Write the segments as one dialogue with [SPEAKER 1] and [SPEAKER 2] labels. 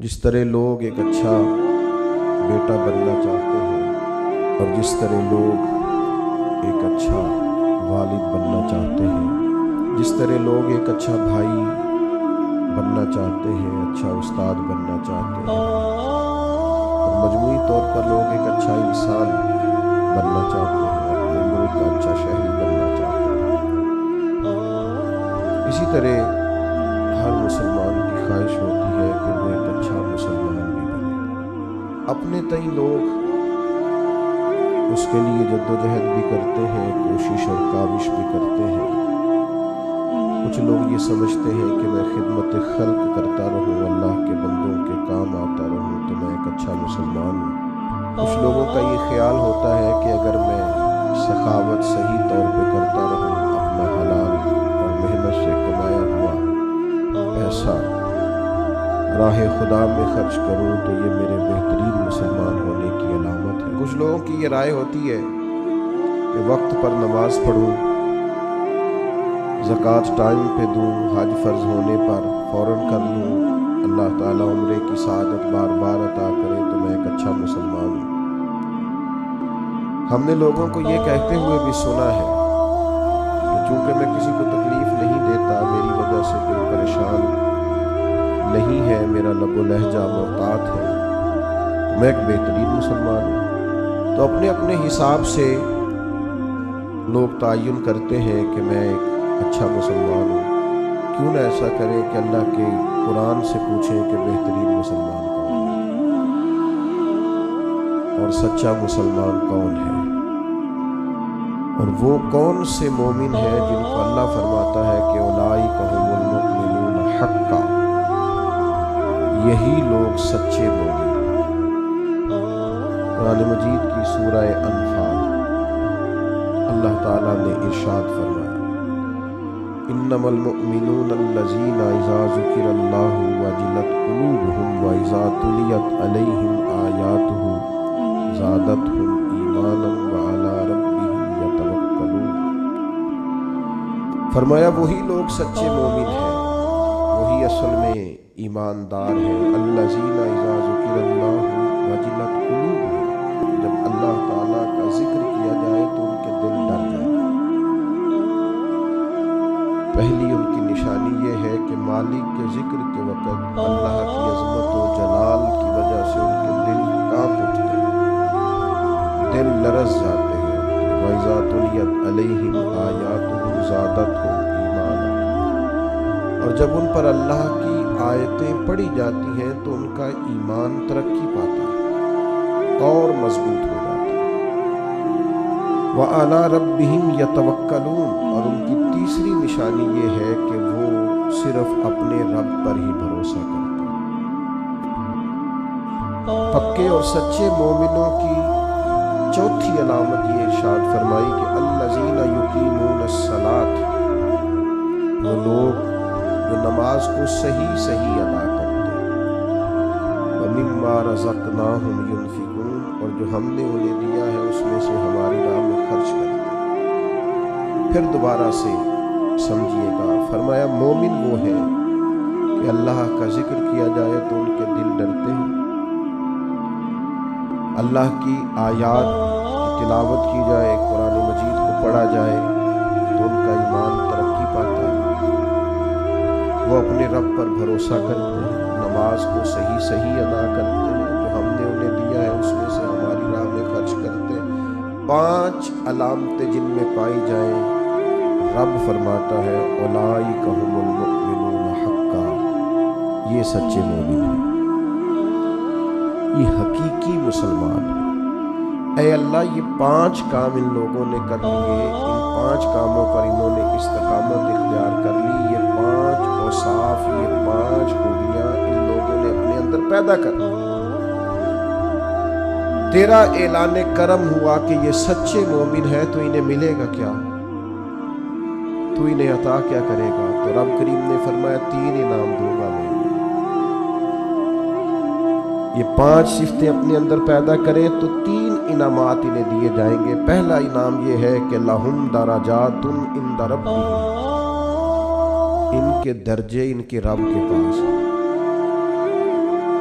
[SPEAKER 1] जिस तरह लोग एक अच्छा बेटा बनना चाहते हैं और जिस तरह लोग एक अच्छा वालिद बनना चाहते हैं, जिस तरह लोग एक अच्छा भाई बनना चाहते हैं, अच्छा उस्ताद बनना चाहते हैं और मजमूई तौर पर लोग एक अच्छा इंसान बनना चाहते हैं, अपने मुल्क का अच्छा शहरी बनना चाहते हैं, इसी तरह हर मुसलमान की ख्वाहिश होती है कि वो एक अच्छा मुसलमान भी बने। अपने तई लोग उसके लिए जद्दोजहद भी करते हैं, कोशिश और काविश भी करते हैं। कुछ लोग ये समझते हैं कि मैं खिदमत खल्क करता रहूं, अल्लाह के बंदों के काम आता रहूं तो मैं एक अच्छा मुसलमान हूँ। कुछ लोगों का ये ख्याल होता है कि अगर मैं सखावत सही तौर पे करता रहूं, अपना हलाल और मेहनत से कमाया हुआ पैसा राह खुदा में खर्च करूं तो ये मेरे बेहतरीन मुसलमान होने की अलामत है। कुछ लोगों की ये राय होती है कि वक्त पर नमाज पढ़ूं, ज़कात टाइम पे दूं, हज फ़र्ज होने पर फ़ौरन कर लूं, अल्लाह ताला उम्रे की सादत बार बार अता करे तो मैं एक अच्छा मुसलमान हूँ। हमने लोगों को ये कहते हुए भी सुना है कि चूँकि मैं किसी को तकलीफ़ नहीं देता, मेरी वजह से कोई परेशान नहीं है, मेरा लबो लहजा मोहतात है, तो मैं एक बेहतरीन मुसलमान हूँ। तो अपने अपने हिसाब से लोग तायुन करते हैं कि मैं एक अच्छा मुसलमान हूँ। क्यों ना ऐसा करें कि अल्लाह के कुरान से पूछें कि बेहतरीन मुसलमान कौन है और सच्चा मुसलमान कौन है, और वो कौन से मोमिन है जिनको अल्लाह फरमाता है कि उलाइका हुमुल मुमिनून हक्का, यही लोग सच्चे मोमिन। कुरान मजीद की सूरह अनफाल अल्लाह ताला ने इरशाद फरमाया, इन्नमल मुमिनून अल्लज़ीना इज़ा ज़ुकिरल्लाहु वजिलत क़ुलूबुहुम व इज़ा तुलियत अलैहिम आयातुहु ज़ादतहुम ईमानन व अला रब्बिहिम यतवक्कलून। फरमाया वही लोग सच्चे मोमिन हैं, वही असल में ईमानदार हैं। अल्लज़ीना इज़ा ज़ुकिरल्लाहु वजिलत क़ुलूबुहुम, जब अल्लाह ताला का जिक्र किया जाए तो उनके दिल डर जाए। पहली उनकी निशानी ये है कि मालिक के जिक्र के वक़्त अल्लाह की अज़मत व जलाल की वजह से उनके दिल कांप उठते हैं, दिल लरज़ जाते हैं। वइज़ा तुलियत अलैहिम आयातुहु ज़ादतहुम ईमाना, और जब उन पर अल्लाह की आयतें पढ़ी जाती हैं तो उनका ईमान तरक्की पाता है और मजबूत हो जाता है। व अला रब्बिहिम यतवक्कलून, और उनकी तीसरी निशानी ये है कि वो सिर्फ अपने रब पर ही भरोसा करते हैं। पक्के और सच्चे मोमिनों की चौथी अलामत ये इरशाद फरमाई कि अल्लज़ीना युकीमूनस्सलात, वो लोग जो नमाज को सही सही अदा करते हैं। व मिम्मा रज़क़नाहुम युनफ़िकून, और जो हमने उन्हें दिया है उसमें से हमारी राह में खर्च करते हैं। फिर दोबारा से समझिएगा, फरमाया मोमिन वो है कि अल्लाह का जिक्र किया जाए तो उनके दिल डरते हैं, अल्लाह की आयात की तिलावत की जाए, कुरान मजीद को पढ़ा जाए तो उनका ईमान तरक्की पाता है, वो अपने रब पर भरोसा करते हैं, नमाज को सही सही अदा करते हैं, जो हमने उन्हें दिया है उसमें से हमारी राह में खर्च करते हैं। 5 अलामतें जिनमें पाई जाएं, रब फरमाता है उलाइका हुमुल मुमिनून हक्का, ये सच्चे मोमिन हैं, ये हकीकी मुसलमान हैं। ऐ अल्लाह, ये 5 काम इन लोगों ने कर लिए, इन 5 कामों पर इन्होंने इस्तकामत इख्तियार कर ली, ये 5 औसाफ, ये 5 खूबियाँ इन लोगों ने अपने अंदर पैदा कर ली। तेरा ऐलान करम हुआ कि ये सच्चे मोमिन हैं, तो इन्हें मिलेगा क्या, तू इन्हें अता क्या करेगा? तो रब करीम ने फरमाया 3 इनाम दूंगा मैं। ये 5 सिफ्तें अपने अंदर पैदा करें तो 3 इनामात इन्हें दिए जाएंगे। पहला इनाम ये है कि लहुम दराजातुन इंदा रब्बिहिम, इनके दर्जे इनके रब के पास हैं।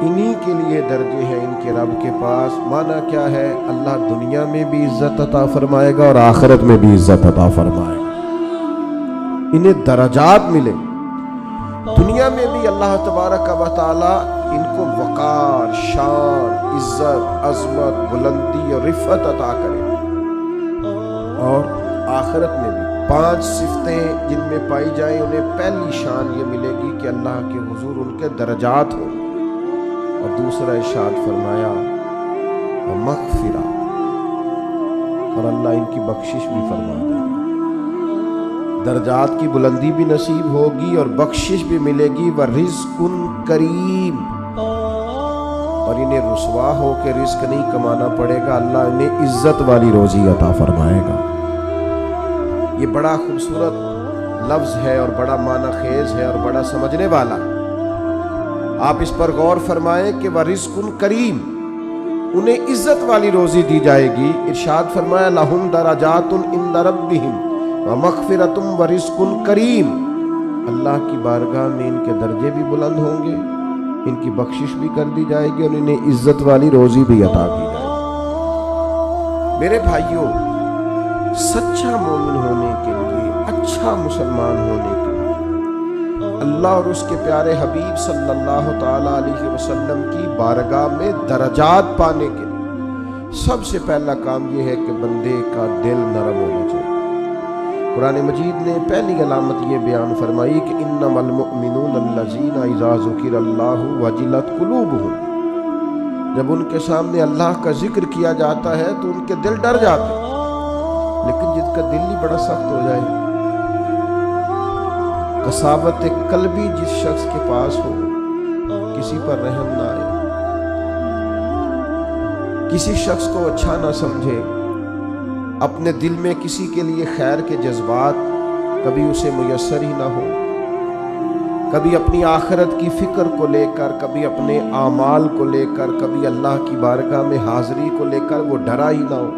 [SPEAKER 1] انہی کے لیے درجے ہیں ان کے رب کے پاس. معنی کیا ہے؟ اللہ دنیا میں بھی عزت عطا فرمائے گا اور آخرت میں بھی عزت عطا فرمائے گا. انہیں درجات ملے. دنیا میں بھی اللہ تبارک و تعالی ان کو وقار، شان، عزت، عظمت، بلندی اور رفعت عطا کرے. اور آخرت میں بھی 5 صفتیں جن میں پائی جائیں انہیں پہلی شان یہ ملے گی کہ اللہ کے حضور ان کے درجات ہوں. اور دوسرا ارشاد فرمایا ومغفرہ، اور اللہ ان کی بخشش بھی فرما دے گا. درجات کی بلندی بھی نصیب ہوگی اور بخشش بھی ملے گی. ورزق کریم، اور انہیں رسوا ہو کے رزق نہیں کمانا پڑے گا، اللہ انہیں عزت والی روزی عطا فرمائے گا. یہ بڑا خوبصورت لفظ ہے اور بڑا معنی خیز ہے اور بڑا سمجھنے والا. آپ اس پر غور فرمائیں کہ ورزق کریم، انہیں عزت والی روزی دی جائے گی. ارشاد فرمایا لہم درجات عند ربہم ومغفرۃ ورزق کریم. اللہ کی بارگاہ میں ان کے درجے بھی بلند ہوں گے، ان کی بخشش بھی کر دی جائے گی اور انہیں عزت والی روزی بھی عطا کی جائے گی. میرے بھائیوں، سچا مومن ہونے کے لیے، اچھا مسلمان ہونے کے لیے، اللہ اور اس کے پیارے حبیب صلی اللہ تعالی علیہ وسلم کی بارگاہ میں درجات پانے کے لیے سب سے پہلا کام یہ ہے کہ بندے کا دل نرم ہونا چاہیے. قرآن مجید نے پہلی علامت یہ بیان فرمائی کہ انما المؤمنون الذین اذا ذکر اللہ وجلت قلوبہم. جب ان کے سامنے اللہ کا ذکر کیا جاتا ہے تو ان کے دل ڈر جاتے ہیں. لیکن جس کا دل ہی بڑا سخت ہو جائے، قساوت قلبی جس شخص کے پاس ہو، کسی پر رحم نہ آئے، کسی شخص کو اچھا نہ سمجھے، اپنے دل میں کسی کے لیے خیر کے جذبات کبھی اسے میسر ہی نہ ہو، کبھی اپنی آخرت کی فکر کو لے کر، کبھی اپنے اعمال کو لے کر، کبھی اللہ کی بارگاہ میں حاضری کو لے کر وہ ڈرا ہی نہ ہو،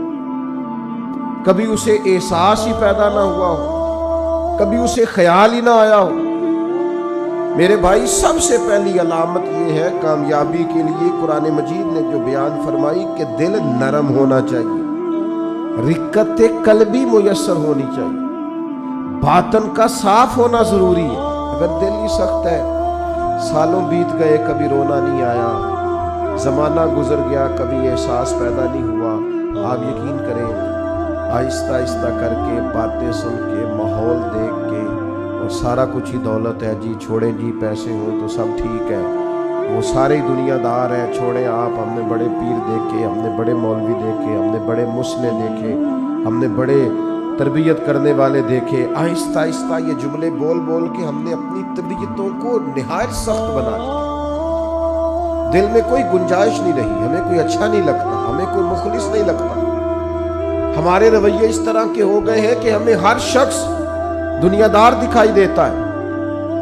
[SPEAKER 1] کبھی اسے احساس ہی پیدا نہ ہوا ہو، کبھی اسے خیال ہی نہ آیا ہو. میرے بھائی، سب سے پہلی علامت یہ ہے کامیابی کے لیے قرآن مجید نے جو بیان فرمائی کہ دل نرم ہونا چاہیے، رقت قلبی میسر ہونی چاہیے، باطن کا صاف ہونا ضروری ہے. اگر دل ہی سخت ہے، سالوں بیت گئے کبھی رونا نہیں آیا، زمانہ گزر گیا کبھی احساس پیدا نہیں ہوا، آپ یقین کریں آہستہ آہستہ کر کے، باتیں سن کے، ماحول دیکھ کے، اور سارا کچھ ہی دولت ہے جی، چھوڑیں جی پیسے ہوں تو سب ٹھیک ہے، وہ سارے دنیا دار ہیں، چھوڑیں آپ، ہم نے بڑے پیر دیکھے، ہم نے بڑے مولوی دیکھے، ہم نے بڑے مسلح دیکھے، ہم نے بڑے تربیت کرنے والے دیکھے. آہستہ آہستہ یہ جملے بول بول کے ہم نے اپنی طبیعتوں کو نہایت سخت بنا دیا. دل میں کوئی گنجائش نہیں رہی، ہمیں کوئی اچھا نہیں لگتا، ہمیں کوئی مخلص نہیں لگتا. ہمارے رویے اس طرح کے ہو گئے ہیں کہ ہمیں ہر شخص دنیا دار دکھائی دیتا ہے.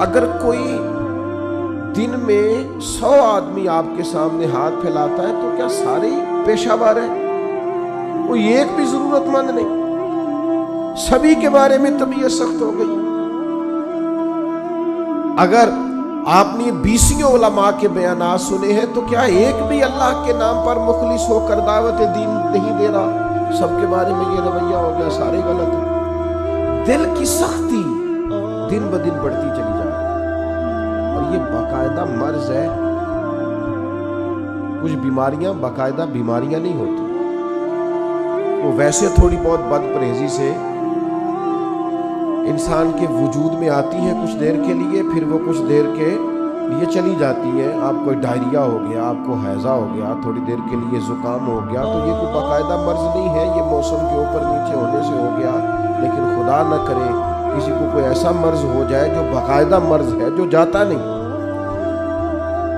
[SPEAKER 1] اگر کوئی دن میں 100 آدمی آپ کے سامنے ہاتھ پھیلاتا ہے تو کیا سارے پیشہ ور ہیں؟ کوئی ایک بھی ضرورت مند نہیں. سبھی کے بارے میں طبیعت سخت ہو گئی. اگر آپ نے 20 علماء کے بیانات سنے ہیں تو کیا ایک بھی اللہ کے نام پر مخلص ہو کر دعوت دین نہیں دے رہا؟ سب کے بارے میں یہ رویہ ہو گیا، سارے غلط ہیں. دل کی سختی دن بدن بڑھتی چلی جا رہی ہے اور یہ باقاعدہ مرض ہے. کچھ بیماریاں باقاعدہ بیماریاں نہیں ہوتی، وہ ویسے تھوڑی بہت بد پرہیزی سے انسان کے وجود میں آتی ہیں کچھ دیر کے لیے، پھر وہ کچھ دیر کے لیے چلی جاتی ہیں. آپ کو ڈائریا ہو گیا، آپ کو ہیضہ ہو گیا، تھوڑی دیر کے لیے زکام ہو گیا، تو یہ کوئی باقاعدہ مرض نہیں ہے، یہ موسم کے اوپر نیچے ہونے سے ہو گیا. لیکن خدا نہ کرے کسی کو کوئی ایسا مرض ہو جائے جو باقاعدہ مرض ہے، جو جاتا نہیں.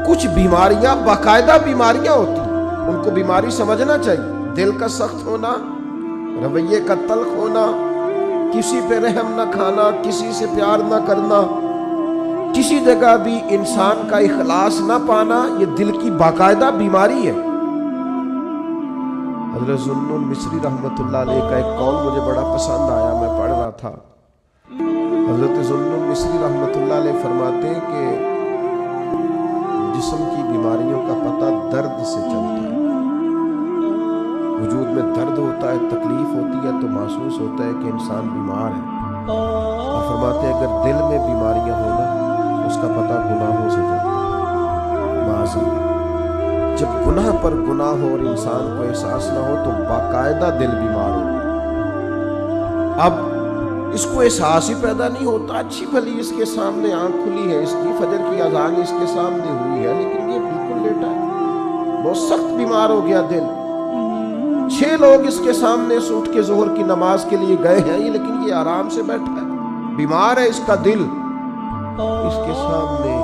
[SPEAKER 1] کچھ بیماریاں باقاعدہ بیماریاں ہوتی ہیں، ان کو بیماری سمجھنا چاہیے. دل کا سخت ہونا، رویے کا تلخ ہونا، کسی پہ رحم نہ کھانا، کسی سے پیار نہ کرنا، کسی جگہ بھی انسان کا اخلاص نہ پانا، یہ دل کی باقاعدہ بیماری ہے. حضرت ذوالنون مصری رحمۃ اللہ علیہ کا ایک قول مجھے بڑا پسند آیا، میں پڑھ رہا تھا. حضرت ذوالنون مصری رحمۃ اللہ علیہ فرماتے ہیں کہ जिस्म की बीमारियों का पता दर्द से चलता है। वजूद में दर्द होता है, तकलीफ होती है तो महसूस होता है कि इंसान बीमार है। और फरमाते हैं अगर दिल में बीमारियां हो ना, उसका पता गुनाहों से चलता है। माज़अल्लाह, जब गुनाह पर गुनाह हो और इंसान को एहसास ना हो तो बाकायदा दिल बीमार हो गया। अब इसको एहसास ही पैदा नहीं होता, अच्छी भली इसके सामने आंख खुली है, इसकी फजर की अजान इसके सामने हुई है, लेकिन ये बिल्कुल लेटा है, बहुत सख्त बीमार हो गया दिल। 6 लोग इसके सामने से उठ के जोहर की नमाज के लिए गए हैं, लेकिन ये आराम से बैठा है, बीमार है इसका दिल। इसके सामने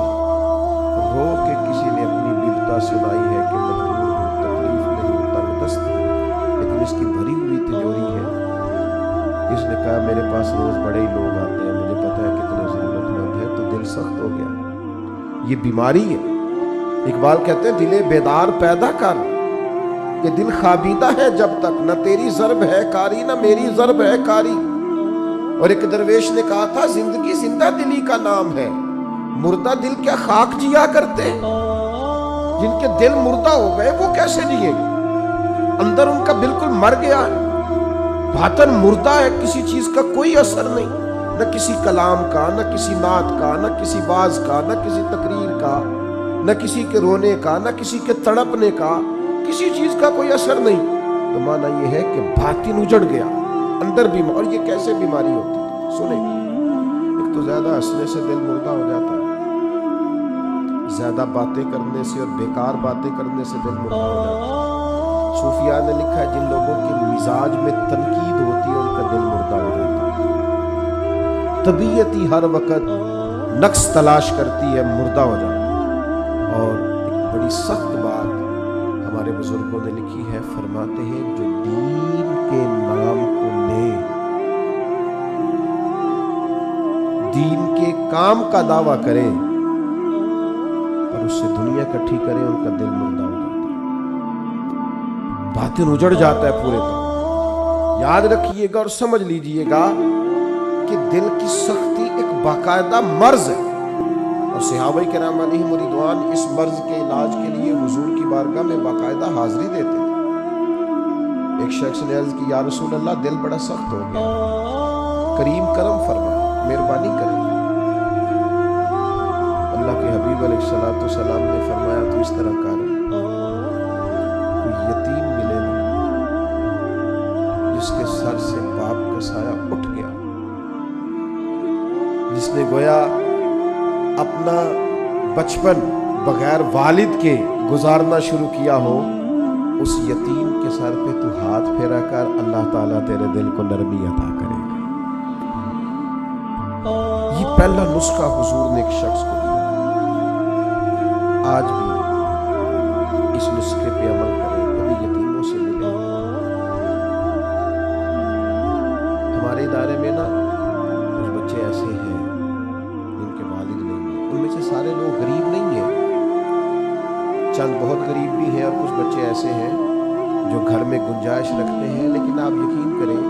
[SPEAKER 1] रो के किसी ने अपनी बिपता सुनाई है कि मजबूर हूँ, तकलीफ में हूँ, तंगदस्त हूँ, लेकिन इसकी भरी हुई तिजोरी है। इसने कहा मेरे पास रोज बड़े ही लोग आते हैं, मुझे पता है कितने जरूरतमंद है, तो दिल सख्त हो गया। ये बीमारी है। इकबाल कहते हैं दिले बेदार पैदा कर, ये दिल खाबीदा है जब तक, न तेरी ज़र्ब है कारी न मेरी ज़र्ब है कारी। और एक दरवेश ने कहा था जिंदगी जिंदा दिली का नाम है, मुर्दा दिल क्या खाक जिया करते। जिनके दिल मुर्दा हो गए वो कैसे जिएंगे, अंदर उनका बिल्कुल मर गया है, बातन मुर्दा है, किसी चीज का कोई असर नहीं, न किसी कलाम का, न किसी नात का, न किसी बाज का, न किसी तकरीर का, न किसी के रोने का, न किसी के तड़पने का, किसी चीज का कोई असर नहीं। तो माना यह है कि बातिन उजड़ गया, अंदर बीमार। और ये कैसे बीमारी होती है सुने, एक तो ज्यादा हंसने से दिल मुर्दा हो जाता है, ज्यादा बातें करने से और बेकार बातें करने से दिल मुर्दा हो जाता है। सूफिया ने लिखा है जिन लोगों के मिजाज में तनकीद होती है उनका दिल मुर्दा हो जाता है। तबीयत ही हर वक्त नक्स तलाश करती है, मुर्दा हो जाता है। और एक बड़ी सख्त बात हमारे बुजुर्गों ने लिखी है, फरमाते हैं जो दीन के नाम को ले, दीन के काम का दावा करे और उससे दुनिया इकट्ठी करे, उनका दिल मुर्दा हो जाता है, बातिन उजड़ जाता है पूरे तो। याद रखिएगा और समझ लीजिएगा कि दिल की सख्ती एक बाकायदा मर्ज है। और सहाबा किराम अलैहिम रिदवान इस मर्ज के इलाज के लिए हुजूर की बारगाह में बाकायदा हाजिरी देते थे। एक शख्स ने अर्ज की या रसूल अल्लाह दिल बड़ा सख्त हो गया, करीम करम फरमाए, मेहरबानी करें। अल्लाह के हबीब अलैहिस्सलाम ने फरमाया तो इस तरह कर, कोई यतीम मिले ना जिसके सर से बाप का साया उठ गया, जिसने गोया अपना बचपन बगैर वालिद के गुजारना शुरू किया हो, उस यतीम के सर पे तू हाथ फेरा कर, अल्लाह ताला तेरे दिल को नरमी अता करेगा। ये पहला नुस्खा हुजूर ने एक शख्स को दिया। आज भी इस नुस्खे पे अमल करें, कभी यतीमों से मिले। हमारे इदारे में ना कुछ बच्चे ऐसे हैं जिनके वालिद नहीं है, उनमें से सारे लोग गरीब नहीं हैं, चंद बहुत गरीब भी हैं, और कुछ बच्चे ऐसे हैं जो घर में गुंजाइश रखते हैं, लेकिन आप यकीन करें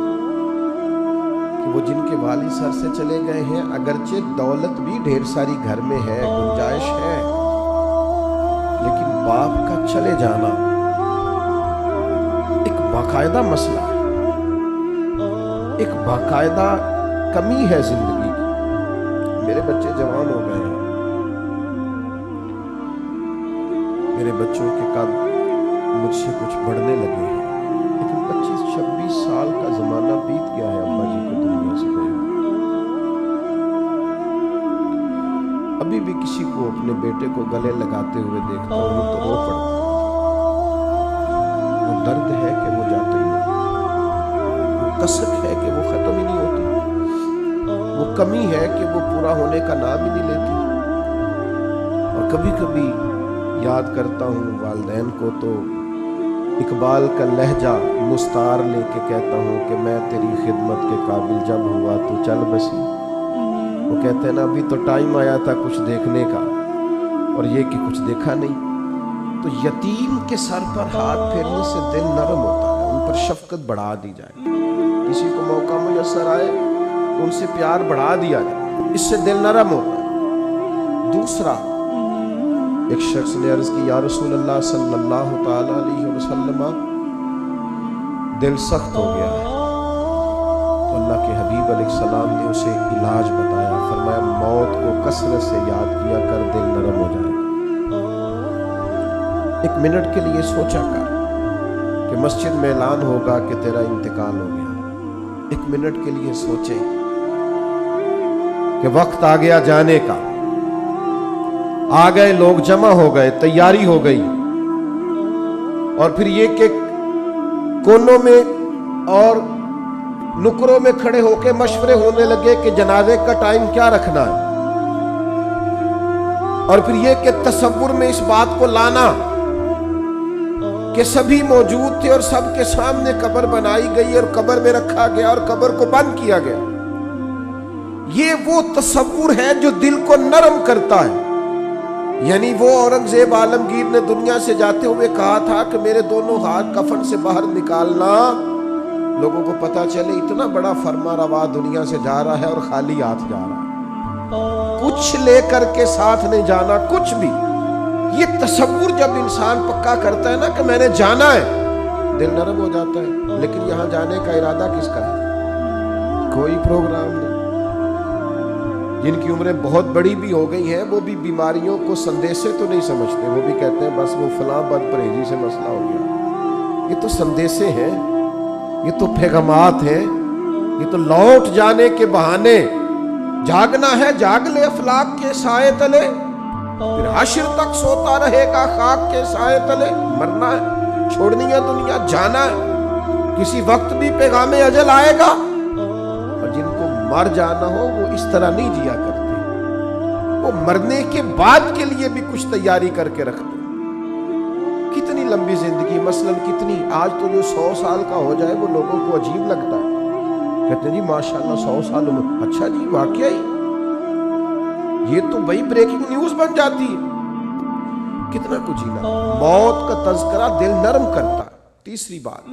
[SPEAKER 1] कि वो जिनके वालिद सर से चले गए हैं, अगरचे दौलत भी ढेर सारी घर में है, गुंजाइश है, लेकिन बाप का चले जाना एक बाकायदा मसला है, एक बाकायदा कमी है जिंदगी की। मेरे बच्चे जवान हो गए हैं, मेरे बच्चों के कद मुझसे कुछ बढ़ने लगे हैं, लेकिन 25-26 साल का जमाना बीत गया है अम्मा जी को दुनिया से गए। अभी भी किसी को अपने बेटे को गले लगाते हुए देखता हूं तो रो पड़ता। वो दर्द है कि वो जाते ही नहीं, वो कसक है कि वो खत्म ही नहीं होती, वो कमी है कि वो पूरा होने का नाम ही नहीं लेती। और कभी कभी याद करता हूँ वालिदैन को, तो इकबाल का लहजा मुस्तार लेके कहता हूँ कि मैं तेरी खिदमत के काबिल जब हुआ तो चल बसी। वो कहते हैं ना अभी तो टाइम आया था कुछ देखने का, और ये कि कुछ देखा नहीं। तो यतीम के सर पर हाथ फेरने से दिल नरम होता है, उन पर शफकत बढ़ा दी जाए, किसी को मौका मुयस्सर आए तो उनसे प्यार बढ़ा दिया जाए, इससे दिल नरम होता है। दूसरा, ایک شخص نے عرض کی یا رسول اللہ صلی اللہ تعالی علیہ وسلم دل سخت ہو گیا ہے۔ تو اللہ کے حبیب علیہ السلام نے اسے علاج بتایا، فرمایا موت کو کثرت سے یاد کیا کر، دل نرم ہو جائے گا۔ ایک منٹ کے لیے سوچا کر کہ مسجد میں اعلان ہوگا کہ تیرا انتقال ہو گیا، ایک منٹ کے لیے سوچے کہ وقت آ گیا جانے کا، آ گئے لوگ جمع ہو گئے، تیاری ہو گئی، اور پھر یہ کہ کونوں میں اور نکروں میں کھڑے ہو کے مشورے ہونے لگے کہ جنازے کا ٹائم کیا رکھنا ہے، اور پھر یہ کہ تصور میں اس بات کو لانا کہ سبھی موجود تھے اور سب کے سامنے قبر بنائی گئی اور قبر میں رکھا گیا اور قبر کو بند کیا گیا۔ یہ وہ تصور ہے جو دل کو نرم کرتا ہے۔ یعنی وہ اورنگزیب عالمگیر نے دنیا سے جاتے ہوئے کہا تھا کہ میرے دونوں ہاتھ کفن سے باہر نکالنا، لوگوں کو پتا چلے اتنا بڑا فرما روا دنیا سے جا رہا ہے اور خالی ہاتھ جا رہا ہے، کچھ لے کر کے ساتھ نہیں جانا، کچھ بھی۔ یہ تصور جب انسان پکا کرتا ہے نا کہ میں نے جانا ہے، دل نرم ہو جاتا ہے۔ لیکن یہاں جانے کا ارادہ کس کا ہے؟ کوئی پروگرام نہیں۔ جن کی عمریں بہت بڑی بھی ہو گئی ہیں وہ بھی بیماریوں کو سندیسے تو نہیں سمجھتے، وہ بھی کہتے ہیں بس وہ فلاں بد پرہیزی سے مسئلہ ہو گیا۔ یہ تو سندیسے ہیں، یہ تو پیغامات ہیں، یہ تو لوٹ جانے کے بہانے۔ جاگنا ہے جاگ لے افلاک کے سائے تلے، پھر حشر تک سوتا رہے گا خاک کے سائے تلے۔ مرنا ہے، چھوڑنی ہے دنیا، جانا ہے، کسی وقت بھی پیغام اجل آئے گا۔ اور جن کو مر جانا ہو وہ اس طرح نہیں جیا کرتے، وہ مرنے کے بعد کے لیے بھی کچھ تیاری کر کے رکھتے۔ کتنی لمبی زندگی، مثلاً کتنی، آج تو جو 100 سال کا ہو جائے وہ لوگوں کو عجیب لگتا ہے، کہتے ہیں جی ماشاءاللہ 100 سال عمر۔ اچھا جی واقعی یہ تو بھائی بریکنگ نیوز بن جاتی ہے۔ کتنا کچھ جینا۔ موت کا تذکرہ دل نرم کرتا ہے۔ تیسری بات،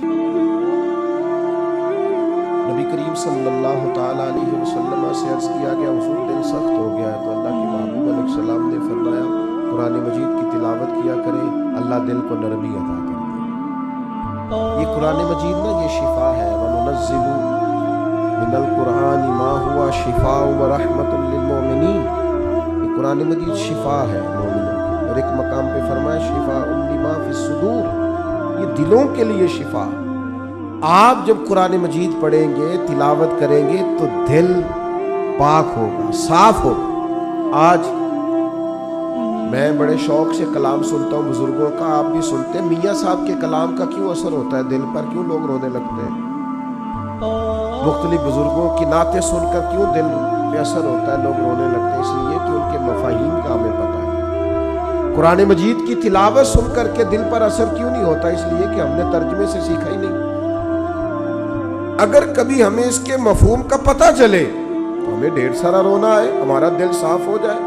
[SPEAKER 1] نبی کریم صلی اللہ تعالی علیہ وسلم سے عرض کیا گیا حضور دل سخت ہو گیا ہے، تو اللہ کے محبوب علیہ السلام نے فرمایا قرآن مجید کی تلاوت کیا کریں، اللہ دل کو نرمی عطا کرتا ہے۔ یہ قرآن مجید نا یہ شفا ہے، وَنُنَزِّلُ مِنَ الْقُرْآنِ مَا هُوَ شِفَاءٌ وَرَحْمَةٌ لِّلْمُؤْمِنِينَ۔ یہ قرآن مجید شفا ہے مومنوں کی، اور ایک مقام پہ فرمایا شفاء لِمَا فِي الصُّدُورِ، یہ دلوں کے لیے شفا۔ آپ جب قرآن مجید پڑھیں گے، تلاوت کریں گے تو دل پاک ہوگا، صاف ہوگا۔ آج میں بڑے شوق سے کلام سنتا ہوں بزرگوں کا، آپ بھی سنتے ہیں، میاں صاحب کے کلام کا کیوں اثر ہوتا ہے دل پر، کیوں لوگ رونے لگتے ہیں؟ مختلف بزرگوں کی نعتیں سن کر کیوں دل پہ اثر ہوتا ہے، لوگ رونے لگتے ہیں؟ اس لیے کہ ان کے مفاہیم کا ہمیں پتہ ہے۔ قرآن مجید کی تلاوت سن کر کے دل پر اثر کیوں نہیں ہوتا؟ اس لیے کہ ہم نے ترجمے سے سیکھا ہی نہیں۔ اگر کبھی ہمیں اس کے مفہوم کا پتہ چلے تو ہمیں ڈھیر سارا رونا آئے، ہمارا دل صاف ہو جائے،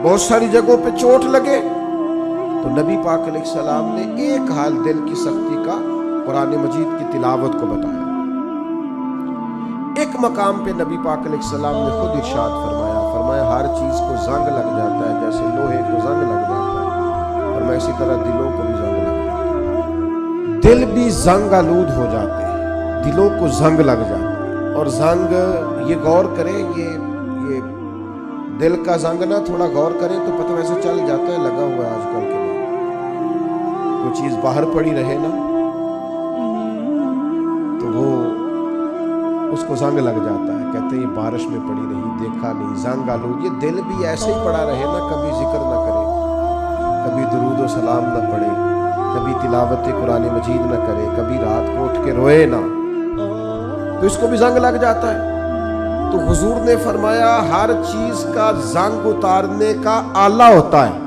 [SPEAKER 1] بہت ساری جگہوں پہ چوٹ لگے، تو نبی پاک علیہ السلام نے ایک حال دل کی سختی کا قرآن مجید کی تلاوت کو بتایا۔ ایک مقام پہ نبی پاک علیہ السلام نے خود ارشاد فرمایا ہر چیز کو زنگ لگ جاتا ہے، جیسے لوہے کو زنگ لگ جاتا ہے، اور میں اسی طرح دلوں کو بھی زنگ لگ جاتا ہے۔ دل بھی زنگ آلود ہو جاتے ہیں، دلوں کو زنگ لگ جاتا ہے۔ اور زنگ، یہ غور کریں، یہ دل کا زنگ نا تھوڑا غور کریں تو پتہ ویسے چل جاتا ہے لگا ہوا ہے آج کل کے لیے۔ کوئی چیز باہر پڑی رہے نا تو وہ اس کو زنگ لگ جاتا ہے، کہتے ہیں یہ بارش میں پڑی رہی، دیکھا نہیں، زنگ آلود۔ یہ دل بھی ایسے ہی پڑا رہے نا، کبھی ذکر نہ کرے، کبھی درود و سلام نہ پڑھے، کبھی تلاوت قرآن مجید نہ کرے، کبھی رات کو اٹھ کے روئے نہ، تو اس کو بھی زنگ لگ جاتا ہے۔ تو حضور نے فرمایا ہر چیز کا زنگ اتارنے کا آلہ ہوتا ہے۔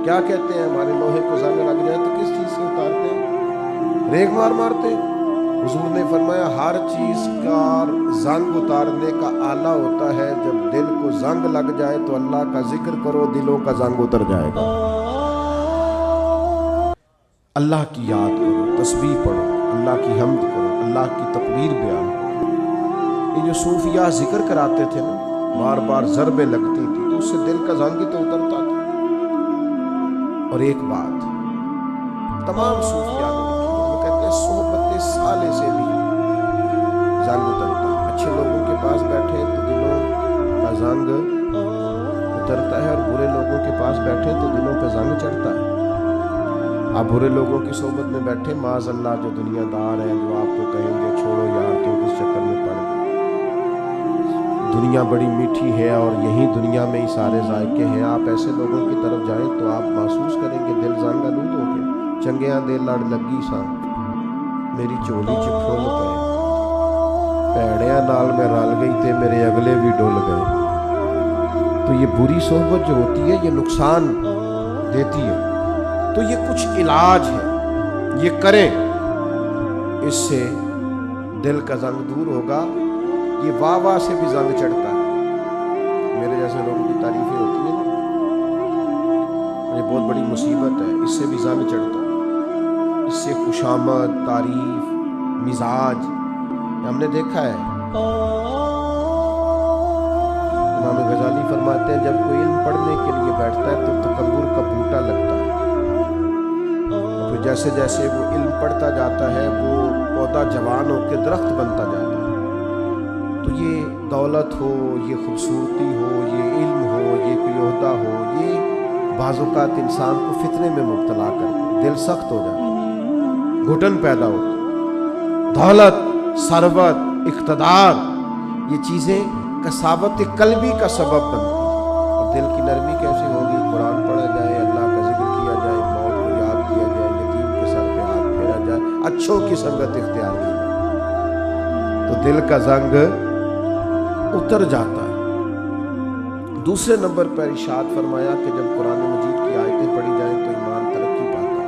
[SPEAKER 1] کیا کہتے ہیں؟ ہمارے لوہے کو زنگ لگ جائے تو کس چیز سے اتارتے ہیں؟ ریگ مارتے ہیں۔ حضور نے فرمایا ہر چیز کا زنگ اتارنے کا آلہ ہوتا ہے، جب دل کو زنگ لگ جائے تو اللہ کا ذکر کرو، دلوں کا زنگ اتر جائے گا۔ اللہ کی یاد کرو، تسبیح پڑھو، اللہ کی حمد کرو، اللہ کی تکبیر بیان کرو۔ یہ جو صوفیاء ذکر کراتے تھے نا، بار بار ضربیں لگتی تھی تو اس سے دل کا زنگ ہی تو اترتا تھا۔ اور ایک بات تمام صوفیاء نے لکھی ہے، وہ کہتے ہیں صحبت صالح سے بھی زنگ اترتا ہے۔ اچھے لوگوں کے پاس بیٹھے تو دلوں کا زنگ اترتا ہے، اور برے لوگوں کے پاس بیٹھے تو دلوں پہ زنگ چڑھتا ہے۔ آپ برے لوگوں کی صحبت میں بیٹھے، معاذ اللہ جو دنیا دار ہیں جو آپ کو کہیں گے چھوڑو یار تو کس چکر میں پڑ گئے، دنیا بڑی میٹھی ہے اور یہی دنیا میں ہی سارے ذائقے ہیں، آپ ایسے لوگوں کی طرف جائیں تو آپ محسوس کریں گے دل زنگ آلود ہو گیا، چنگیاں دے لڑ لگی سا میری چولی چ پھول پئے، پیڑیاں نال میں رل گئی تے میرے اگلے بھی ڈول گئے۔ تو یہ بری صحبت جو ہوتی ہے یہ نقصان دیتی ہے، تو یہ کچھ علاج ہے، یہ کریں، اس سے دل کا زنگ دور ہوگا۔ یہ واہ واہ سے بھی زنگ چڑھتا ہے، میرے جیسے لوگوں کی تعریفیں ہوتی ہیں نا، یہ بہت بڑی مصیبت ہے، اس سے بھی زنگ چڑھتا ہے، اس سے خوشامد، تعریف، مزاج ہم نے دیکھا ہے۔ امام غزالی فرماتے ہیں جب کوئی علم پڑھنے کے لیے بیٹھتا ہے تو تکبر کا بوٹا لگتا ہے، پھر جیسے جیسے وہ علم پڑھتا جاتا ہے وہ پودا جوان ہو کے درخت بنتا جاتا ہے۔ تو یہ دولت ہو، یہ خوبصورتی ہو، یہ علم ہو، یہ کوئی عہدہ ہو، یہ بعض اوقات انسان کو فتنے میں مبتلا کرتے، دل سخت ہو جاتا، گھٹن پیدا ہوتی۔ دولت، ثروت، اقتدار، یہ چیزیں کساوت قلبی کا سبب بنتی ہیں، اور دل کی نرمی کیسے ہوگی؟ قرآن پڑھا جائے، اللہ کا ذکر کیا جائے، موت کو یاد کیا جائے، یتیم کے سر پہ ہاتھ پھیرا جائے، اچھوں کی سنگت اختیار کی جائے، تو دل کا زنگ اتر جاتا ہے۔ دوسرے نمبر پر ارشاد فرمایا کہ جب قرآن مجید کی آیتیں پڑھی جائیں تو ایمان ترقی پاتا ہے۔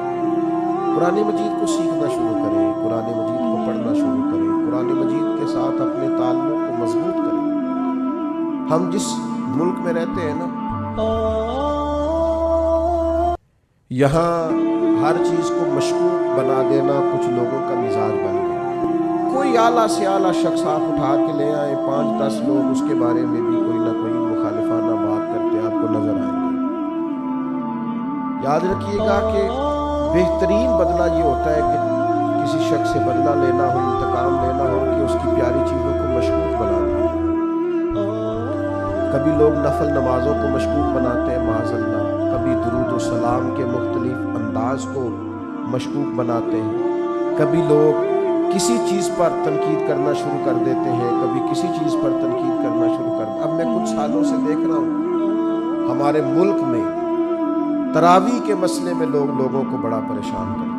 [SPEAKER 1] قرآن مجید کو سیکھنا شروع کریں، قرآن مجید کو پڑھنا شروع کریں، قرآن مجید کے ساتھ اپنے تعلق کو مضبوط کریں۔ ہم جس ملک میں رہتے ہیں نا، یہاں ہر چیز کو مشکوک بنا دینا کچھ لوگوں کا مزاج بن گیا۔ کوئی اعلیٰ سے اعلیٰ شخص آپ اٹھا کے لے آئے، 5-10 لوگ اس کے بارے میں بھی کوئی نہ کوئی مخالفانہ بات کرتے آپ کو نظر آئیں گے۔ یاد رکھیے گا کہ بہترین بدلہ یہ ہوتا ہے کہ کسی شخص سے بدلہ لینا ہو، انتقام لینا ہو، کہ اس کی پیاری چیزوں کو مشکوک بنا دیں۔ کبھی لوگ نفل نمازوں کو مشکوک بناتے ہیں معاذ اللہ، کبھی درود و سلام کے مختلف انداز کو مشکوک بناتے ہیں، کبھی لوگ کسی چیز پر تنقید کرنا شروع کر دیتے ہیں، کبھی کسی چیز پر تنقید کرنا شروع کر دیتے ہیں۔ اب میں کچھ سالوں سے دیکھ رہا ہوں ہمارے ملک میں تراویح کے مسئلے میں لوگ لوگوں کو بڑا پریشان کرتے ہیں،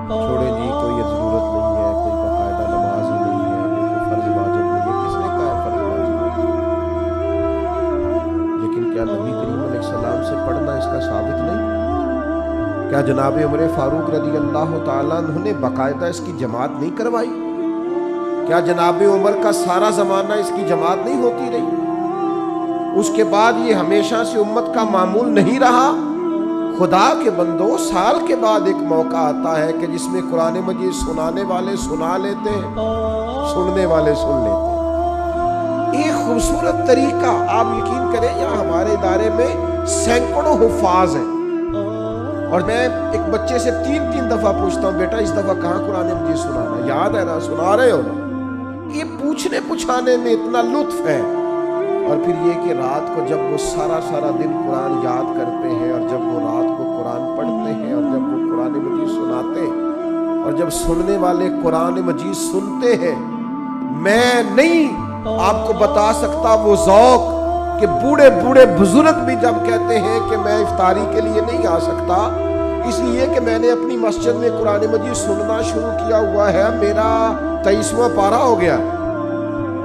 [SPEAKER 1] چھوڑے جی کوئی یہ ضرورت نہیں ہے، کوئی باقاعدہ نماز ہی نہیں ہے، کوئی فرض واجب نہیں ہے۔ کس نے کہا ہے فرض واجب نہیں؟ لیکن کیا نبی کریم علیہ السلام سے پڑھنا اس کا ثابت نہیں؟ کیا جناب عمر فاروق رضی اللہ تعالیٰ عنہ نے باقاعدہ اس کی جماعت نہیں کروائی؟ کیا جناب عمر کا سارا زمانہ اس کی جماعت نہیں ہوتی رہی؟ اس کے بعد یہ ہمیشہ سے امت کا معمول نہیں رہا؟ خدا کے بندو، سال کے بعد ایک موقع آتا ہے کہ جس میں قرآن مجید سنانے والے سنا لیتے ہیں، سننے والے سن لیتے ہیں۔ ایک خوبصورت طریقہ، آپ یقین کریں یہاں ہمارے ادارے میں سینکڑوں حفاظ ہیں، اور میں ایک بچے سے 3 دفعہ پوچھتا ہوں بیٹا اس دفعہ کہاں قرآن مجید سنانا، یاد ہے نا، سنا رہے ہو نا؟ یہ پوچھنے پچھانے میں اتنا لطف ہے۔ اور پھر یہ کہ رات کو جب وہ سارا دن قرآن یاد کرتے ہیں، اور جب وہ رات کو قرآن پڑھتے ہیں، اور جب وہ قرآن مجید سناتے ہیں، اور جب سننے والے قرآن مجید سنتے ہیں، میں نہیں آپ کو بتا سکتا وہ ذوق کہ بوڑھے بزرگ بھی جب کہتے ہیں کہ میں افطاری کے لیے نہیں آ سکتا اس لیے کہ میں نے اپنی مسجد میں قرآن مجید سننا شروع کیا ہوا ہے، میرا 23واں پارہ ہو گیا،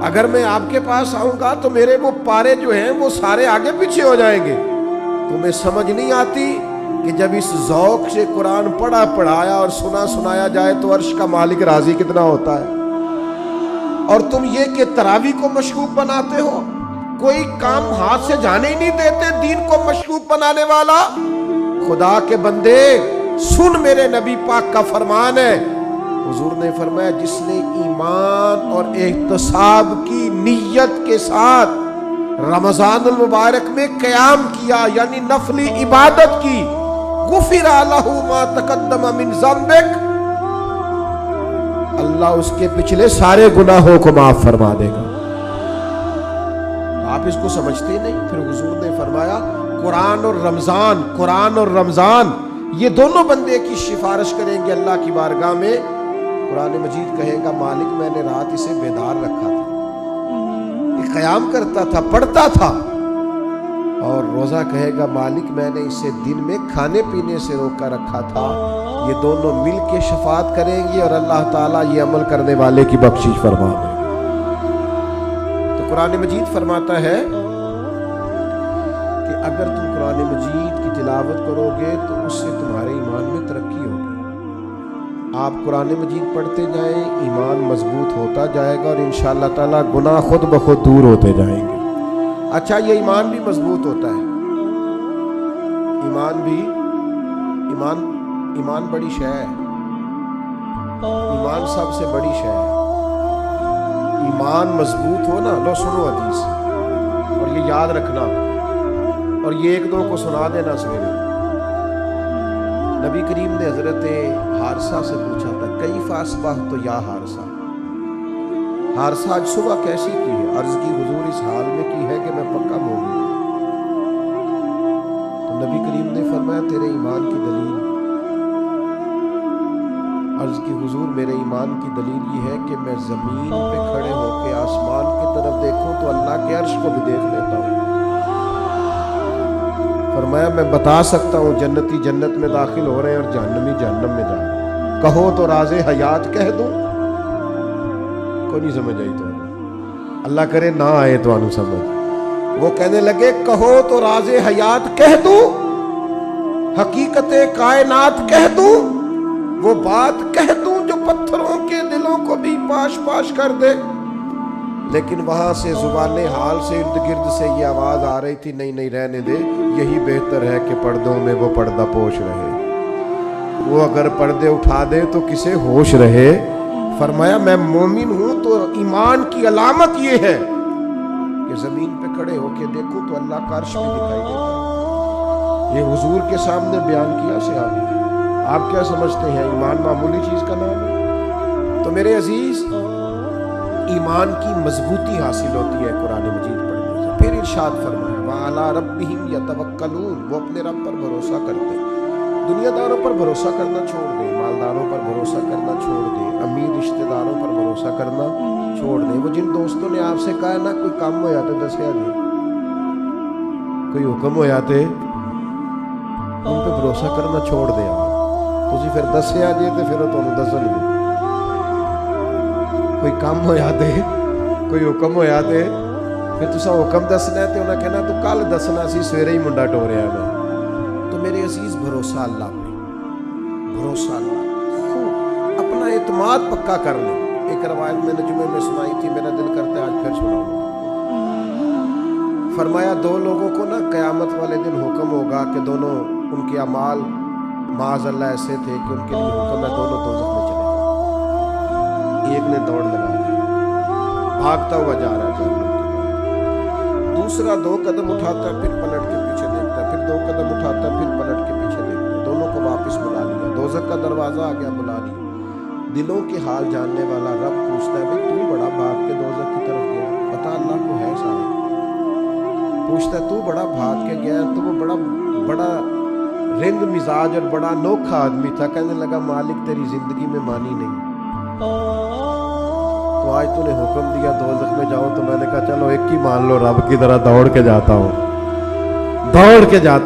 [SPEAKER 1] اگر میں آپ کے پاس آؤں گا تو میرے وہ پارے جو ہیں وہ سارے آگے پیچھے ہو جائیں گے۔ تمہیں سمجھ نہیں آتی کہ جب اس ذوق سے قرآن پڑھایا اور سنایا جائے تو عرش کا مالک راضی کتنا ہوتا ہے؟ اور تم یہ کہ تراویح کو مشکوک بناتے ہو، کوئی کام ہاتھ سے جانے ہی نہیں دیتے دین کو مشکوک بنانے والا۔ خدا کے بندے سن، میرے نبی پاک کا فرمان ہے، حضور نے فرمایا جس نے ایمان اور احتساب کی نیت کے ساتھ رمضان المبارک میں قیام کیا، یعنی نفلی عبادت کی، غفر لہ ما تقدم من ذنبک، اللہ اس کے پچھلے سارے گناہوں کو معاف فرما دے گا۔ آپ اس کو سمجھتے نہیں؟ پھر حضور نے فرمایا قرآن اور رمضان، قرآن اور رمضان یہ دونوں بندے کی سفارش کریں گے اللہ کی بارگاہ میں۔ قرآن مجید کہے گا مالک میں نے رات اسے بیدار رکھا تھا، یہ قیام کرتا تھا، پڑھتا تھا، اور روزہ کہے گا مالک میں نے اسے دن میں کھانے پینے سے روکا رکھا تھا۔ یہ دونوں مل کے شفاعت کریں گے اور اللہ تعالیٰ یہ عمل کرنے والے کی بخشش فرما دے گا۔ تو قرآن مجید فرماتا ہے کہ اگر تم قرآن مجید کی تلاوت کرو گے تو اس سے تمہارے ایمان میں ترقی ہوگی۔ آپ قرآن مجید پڑھتے جائیں، ایمان مضبوط ہوتا جائے گا اور انشاءاللہ تعالیٰ گناہ خود بخود دور ہوتے جائیں گے۔ اچھا یہ ایمان بھی مضبوط ہوتا ہے، ایمان بڑی شے ہے، ایمان سب سے بڑی شے ہے۔ ایمان مضبوط ہو نا، لو سنو حدیث اور یہ یاد رکھنا اور یہ ایک دو کو سنا دینا سویرے۔ نبی کریم نے حضرت حارثہ سے پوچھا تھا کیف اصبحت یا حارثہ، حارثہ آج صبح کیسی کی ہے؟ عرض کی حضور اس حال میں کی ہے کہ میں پکا مومن ہوں۔ تو نبی کریم نے فرمایا تیرے ایمان کی دلیل؟ عرض کی حضور میرے ایمان کی دلیل یہ ہے کہ میں زمین پہ کھڑے ہو کے آسمان کی طرف دیکھوں تو اللہ کے عرش کو بھی دیکھ لیتا ہوں۔ فرمایا میں بتا سکتا ہوں جنتی جنت میں داخل ہو رہے ہیں اور جہنمی جہنم میں جا رہے ہیں، کہو تو راز حیات کہہ دوں؟ کوئی نہیں سمجھ آئی تو اللہ کرے نہ آئے تو انو سمجھ۔ وہ کہنے لگے کہو تو راز حیات کہہ دوں، حقیقت کائنات کہہ دوں، وہ بات کہہ دوں جو پتھروں کے دلوں کو بھی پاش پاش کر دے۔ لیکن وہاں سے زبان حال سے ارد گرد سے یہ آواز آ رہی تھی نہیں نہیں رہنے دے، یہی بہتر ہے کہ پردوں میں وہ پردہ پوش رہے، وہ اگر پردے اٹھا دے تو کسے ہوش رہے۔ فرمایا میں مومن ہوں تو ایمان کی علامت یہ ہے کہ زمین پہ کھڑے ہو کے دیکھوں تو اللہ کا عرش بھی دکھائی دیتا۔ یہ حضور کے سامنے بیان کیا صحابی۔ آپ کیا سمجھتے ہیں ایمان معمولی چیز کا نام ہے؟ تو میرے عزیز ایمان کی مضبوطی حاصل ہوتی ہے قرآن مجید پڑھنے سے۔ پھر ارشاد فرمایا وَعَلَىٰ رَبِّهِمْ يَتَوَكَّلُونَ، وہ اپنے رب پر بھروسہ کرتے۔ دنیا داروں پر بھروسہ کرنا چھوڑ دیں، مالداروں پر بھروسہ کرنا چھوڑ دیں، امیر رشتہ داروں پر بھروسہ کرنا چھوڑ دیں۔ وہ جن دوستوں نے آپ سے کہا نا کوئی کام ہو جاتے دسیا جی، کوئی حکم ہو جاتے، ان پہ بھروسہ کرنا چھوڑ دیں۔ تسی پھر دسیا جی تو پھر تمہیں دسن گے، کوئی کام ہو جاتے، کوئی حکم ہو جاتے، پھر تسا حکم دسنا ہے تو انہیں کہنا تو کل دسنا سی سویرے ہی منڈا ٹوریا میں۔ تو میرے عزیز بھروسہ اللہ پہ، بھروسہ اللہ پہ، اپنا اعتماد پکا کر لیں۔ ایک روایت میں نے جمعے میں سنائی تھی، میرا دل کرتا ہے آج پھر سناؤں۔ فرمایا دو لوگوں کو نا قیامت والے دن حکم ہوگا کہ دونوں ان کے اعمال معاذ اللہ ایسے تھے کہ ان کے لیے حکم ہے دونوں دوزخ میں چلے جائیں۔ ایک نے دوڑ لگا دی، بھاگتا ہوا جا رہا ہے جہنم کی طرف، دوسرا 2 قدم اٹھاتا ہے پھر پلٹ کے پیچھے دیکھتا ہے، پھر 2 قدم اٹھاتا ہے پھر پلٹ کے پیچھے دیکھتا ہے، دونوں کو واپس بلا لیا، دوزخ کا دروازہ آ گیا، بلا لیا۔ دلوں کے حال جاننے والا رب پوچھتا ہے بھئی تو بڑا بھاگ کے دوزخ کی طرف گیا، پتہ اللہ کو ہے سارا، پوچھتا ہے تو بڑا بھاگ کے گیا، تو وہ بڑا رنگ مزاج اور بڑا انوکھا آدمی تھا، کہنے لگا مالک تیری زندگی میں مانی نہیں، تو آج تو نے حکم دیا دوزخ میں جاؤ، تو میں نے کہا چلو ایک ہی مان لو، رب کی طرح دوڑ کے جاتا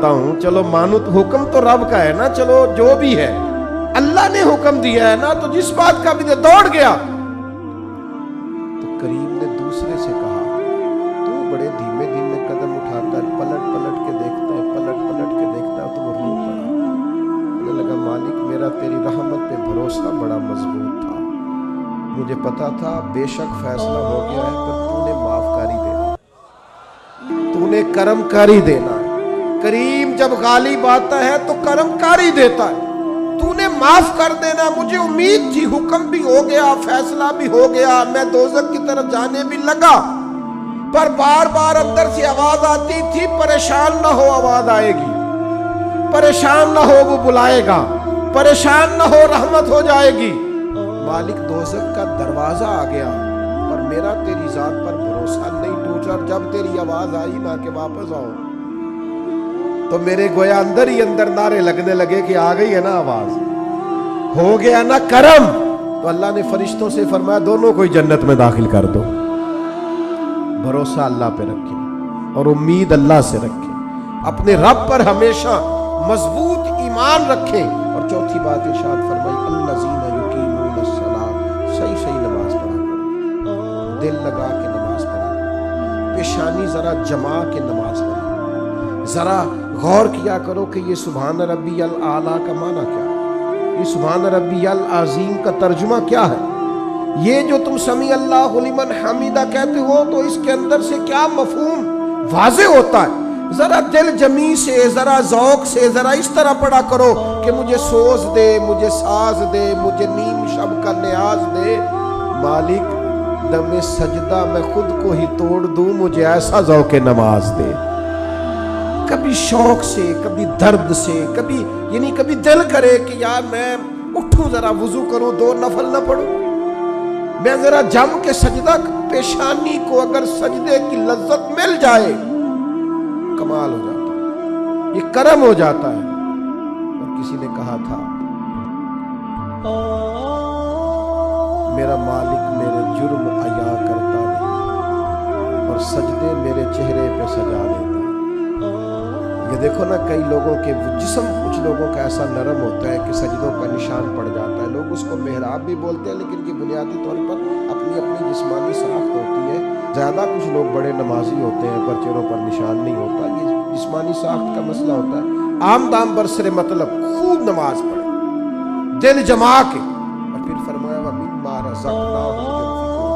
[SPEAKER 1] ہوں، چلو مانو، حکم تو رب کا ہے نا، چلو جو بھی ہے اللہ نے حکم دیا ہے نا، تو جس بات کا بھی دے دوڑ گیا۔ تو کریم نے دوسرے سے کہا تو بڑے دھیمے دھیمے قدم اٹھاتا ہے، پلٹ کے دیکھتا ہے، پلٹ کے دیکھتا ہے، تو وہ رو پڑا، کہنے لگا مالک میرا تیری رحمت پہ بھروسہ بڑا مضبوط تھا، مجھے پتا تھا بے شک فیصلہ ہو گیا ہے، پر تو نے معاف کاری دینا، تو نے کرم کاری دینا ہے۔ کریم جب غالب آتا ہے تو کرم کاری دیتا ہے، تو نے معاف کر دینا، مجھے امید تھی، حکم بھی ہو گیا، فیصلہ بھی ہو گیا، میں دوزخ کی طرف جانے بھی لگا، پر بار بار اندر سے آواز آتی تھی پریشان نہ ہو، آواز آئے گی، परेशान ना हो वो बुलाएगा, परेशान ना हो रहमत हो जाएगी। मालिक दोज़ख का दरवाजा आ गया पर मेरा तेरी जात पर भरोसा नहीं टूटा, और जब तेरी आवाज आई ना कि वापस आओ तो मेरे गोया अंदर ही अंदर नारे लगने लगे कि आ गई है ना आवाज, हो गया ना करम। तो अल्लाह ने फरिश्तों से फरमाया दोनों को ही जन्नत में दाखिल कर दो। भरोसा अल्लाह पे रखें और उम्मीद अल्लाह से रखें, अपने रब पर हमेशा मजबूत ईमान रखें। और चौथी बात इरशाद फरमाई अल्लज़ीना युकीमूनस्सलात, सही सही नमाज पढ़ा करो, दिल लगा के नमाज पढ़ा करो, पेशानी जरा जमा के नमाज पढ़ा, जरा गौर किया करो कि ये सुभान रब्बियल आला का माना क्या है, ये सुभान रब्बियल अज़ीम का तर्जुमा क्या है, ये जो तुम समी अल्लाहु लिमन हमीदा कहते हो तो इसके अंदर से क्या मफहूम वाज़े होता है। जरा दिल जमी से, जरा ज़ौक़ से, जरा इस तरह पढ़ा करो कि मुझे सोज दे, मुझे साज दे, मुझे नीम शब का न्याज दे। मालिक दमे सजदा मैं खुद को ही तोड़ दूं, मुझे ऐसा ज़ौक़ नमाज दे। कभी शौक से, कभी दर्द से, कभी दिल करे कि यार मैं उठूं जरा वुजू करूं, 2 नफल ना पढ़ूं, मैं जरा जम के सजदा, पेशानी को अगर सजदे की लज्जत मिल जाए कमाल हो जाता है, ये करम हो जाता है। और किसी ने कहा था मेरा मालिक मेरे जुर्म अया करता नहीं और सजदे मेरे चेहरे पे सजा देता। ये देखो ना कई लोगों के जिस्म, कुछ लोगों का ऐसा नरम होता है कि सजदों का निशान पड़ जाता है, लोग उसको मेहराब भी बोलते हैं, लेकिन ये बुनियादी तौर पर अपनी अपनी जिस्मानी साख्त होती है। ज़्यादा कुछ लोग बड़े नमाजी होते हैं पर चेहरों पर निशान नहीं होता, ये जिस्मानी साख्त का मसला होता है। आम दाम बरसरे मतलब खूब नमाज पढ़े, दिल जमा के, और फिर फरमाया वमिम्मा रज़क़नाहुम युनफ़िक़ून,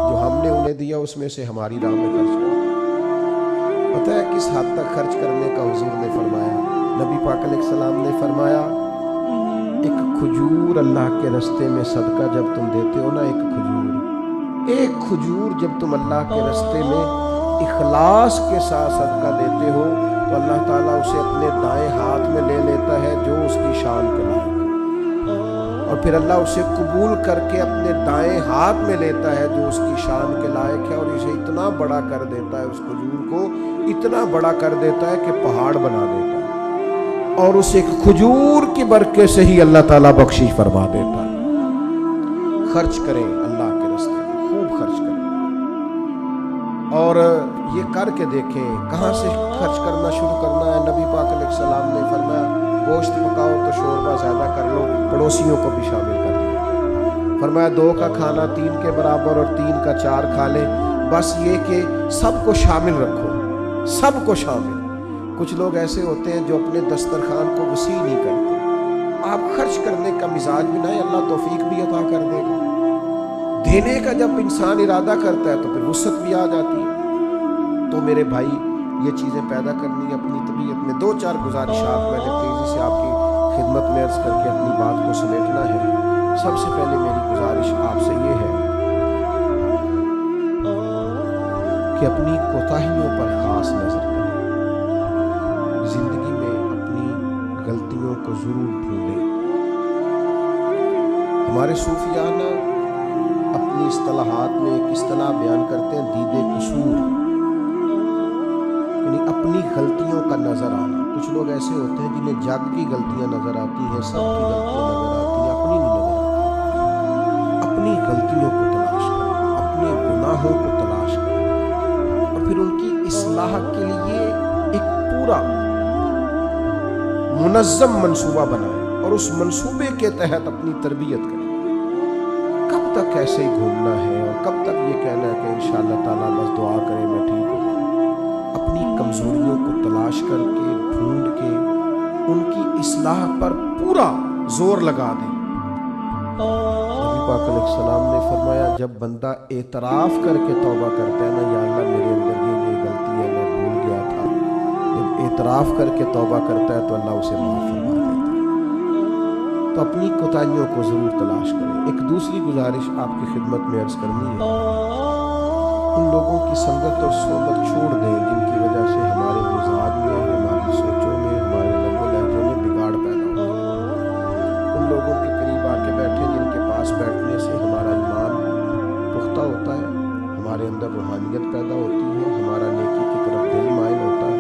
[SPEAKER 1] जो हमने उन्हें दिया उसमें से हमारी राह में खर्च करते। पता है किस हद तक खर्च करने का हुजूर ने फरमाया, नबी पाक अलैहिस्सलाम ने फरमाया एक खजूर अल्लाह के रास्ते में सदका जब तुम देते हो ना, एक खजूर जब तुम अल्लाह के रास्ते में इखलास के साथ सदका देते हो तो अल्लाह ताला उसे अपने दाएं हाथ में ले लेता है जो उसकी शान के लायक है, और फिर अल्लाह उसे कबूल करके अपने दाएं हाथ में लेता है जो उसकी शान के लायक है, और इसे इतना बड़ा कर देता है, उस खजूर को इतना बड़ा कर देता है कि पहाड़ बना देता है, और उस एक खजूर की बरकत से ही अल्लाह ताला बख्शिश फरमा देता है। खर्च करें अल्लाह के रास्ते में, खूब खर्च करें, और ये करके देखें कहाँ से खर्च करना शुरू करना है। नबी पाक अलैहिस्सलाम ने फरमाया गोश्त पकाओ तो शोरबा ज़्यादा कर लो, पड़ोसियों को भी शामिल कर लिया। फरमाया 2 का खाना 3 के बराबर और 3 का 4 खा ले, बस ये कि सबको शामिल रखो, सबको शामिल। कुछ लोग ऐसे होते हैं जो अपने दस्तरखान को वसी नहीं करते। आप खर्च करने का मिजाज भी नहीं, अल्लाह तौफीक भी अता कर देगा। देने का जब इंसान इरादा करता है तो फिर वुसअत भी आ जाती है। तो मेरे भाई ये चीज़ें पैदा करनी अपनी तबीयत में। 2-4 गुजारिशात मैंने तेज़ी से आपकी खिदमत में अर्ज़ करके अपनी बात को समेटना है। सबसे पहले मेरी गुजारिश आपसे ये है कि अपनी कोताहियों पर ख़ास नज़र करें, ज़िंदगी में अपनी गलतियों को ज़रूर ढूंढें। हमारे सूफियाना अपनी इस्तिलाहात में एक इस्तिलाह बयान करते हैं दीदे कसूर, यानी अपनी गलतियों का नज़र आना। कुछ लोग ऐसे होते हैं जिन्हें जग की गलतियां नज़र आती हैं, सबकी गलतियां नज़र आती हैं, अपनी नहीं नज़र आती। अपनी गलतियों को तलाश करें, अपने गुनाहों को तलाश करें, और फिर उनकी इस्लाह के लिए एक पूरा मुनज़्ज़म मंसूबा बनाएं और उस मंसूबे के तहत अपनी तरबियत करें। कब तक ऐसे ही घूमना है और कब तक ये कहना है कि इंशाअल्लाह ताला बस दुआ करें मैं ठीक हो जाऊं। अपनी कमज़ोरियों को तलाश करके, ढूंढ के उनकी इस्लाह पर पूरा जोर लगा दें। नबी पाक अलैहिस्सलाम ने फरमाया जब बंदा एतराफ़ करके तौबा करता है ना, या अल्लाह मेरे अंदर ये गलती है, मैं भूल गया था, जब एतराफ़ करके तौबा करता है तो अल्लाह उसे माफ़ फरमा देता है। तो अपनी कोताहियों को ज़रूर तलाश करें। एक दूसरी गुजारिश आपकी खिदमत में अर्ज़ करनी है, उन लोगों की संगत और सोबत छोड़ दें जिनकी वजह से हमारे मिजाज में, हमारी सोचों में, हमारे लबो लहजे पास बैठने से हमारा ईमान पुख्ता होता है, हमारे अंदर रूहानियत पैदा होती है, हमारा नेकी की तरफ दिल माइल होता है।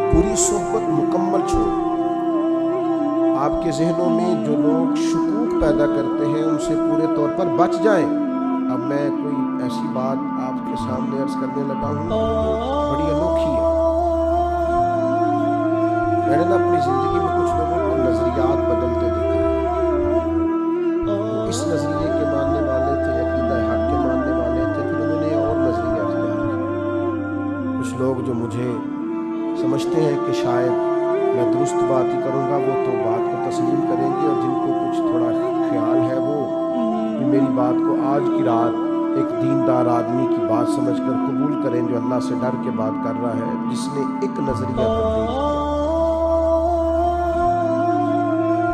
[SPEAKER 1] बुरी सोहबत मुकम्मल छोड़। आपके जहनों में जो लोग शुकूक पैदा करते हैं उनसे पूरे तौर पर बच जाएं। अब मैं कोई ऐसी बात आपके सामने अर्ज करने लगा हूँ बड़ी अनोखी है। मैंने ना अपनी जिंदगी में कुछ लोगों को नजरियात बदलते देखा है। वो इस नजरिए के मानने वाले थे, अकीदा हक के मानने वाले थे, फिर उन्होंने और नजरिया अख्तियार किया। कुछ लोग जो मुझे समझते हैं कि शायद मैं दुरुस्त बात ही करूँगा, वो तो बात को तस्लीम करेंगे, और जिनको कुछ थोड़ा ख्याल है वो मेरी बात को आज की रात एक दीनदार आदमी की बात समझकर कबूल करें जो अल्लाह से डर के बात कर रहा है, जिसने एक नजरिया तब्दील किया,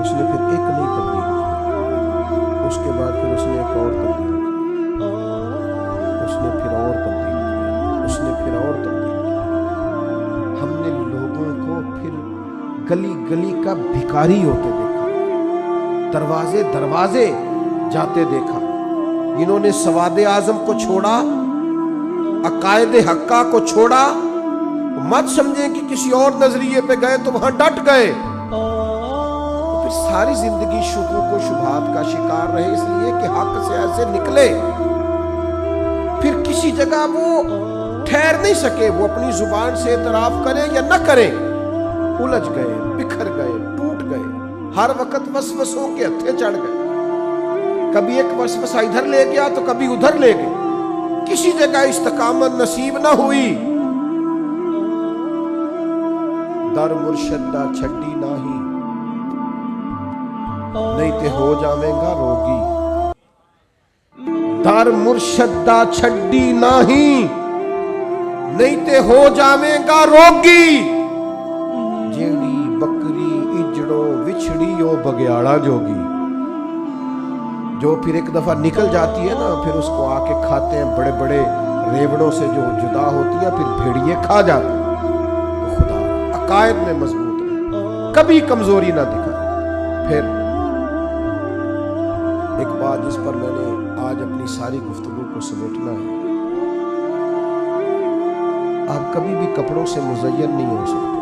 [SPEAKER 1] उसने फिर एक नहीं तब्दील किया, उसके बाद फिर उसने एक और तब्दील किया, उसने फिर और तब्दील किया, उसने फिर और तब्दील किया। हमने लोगों को फिर गली गली का भिखारी होते देखा, दरवाजे दरवाजे जाते देखा। इन्होंने सवादे आजम को छोड़ा, अकायदे हक्का को छोड़ा। मत समझें कि किसी और नजरिए पे गए तो वहां डट गए, तो फिर सारी जिंदगी शुकूक व शुबहात का शिकार रहे, इसलिए कि हक से ऐसे निकले फिर किसी जगह वो ठहर नहीं सके। वो अपनी जुबान से इतराफ करें या न करें, उलझ गए, बिखर गए, टूट गए, हर वक्त वसवसों के हत्थे चढ़ गए। कभी एक वसवसा इधर ले गया तो कभी उधर ले गए, किसी जगह इस्तकामत नसीब ना हुई। दर मुर्शदा छड्डी नाही, नहीं ते हो जावेगा रोगी। दर मुर्शदा छड्डी नाही, नहीं ते हो जावेगा रोगी। जेड़ी बकरी इजड़ो विछड़ी ओ बग्याड़ा जोगी। जो फिर एक दफा निकल जाती है ना, फिर उसको आके खाते हैं बड़े बड़े रेवड़ों से जो जुदा होती है, फिर भेड़िए खा जाते हैं। तो खुदा अकायद में मजबूत है, कभी कमजोरी ना दिखाए। फिर एक बात जिस पर मैंने आज अपनी सारी गुफ्तगू को समेटना है, आप कभी भी कपड़ों से मुज़य्यन नहीं हो सकते।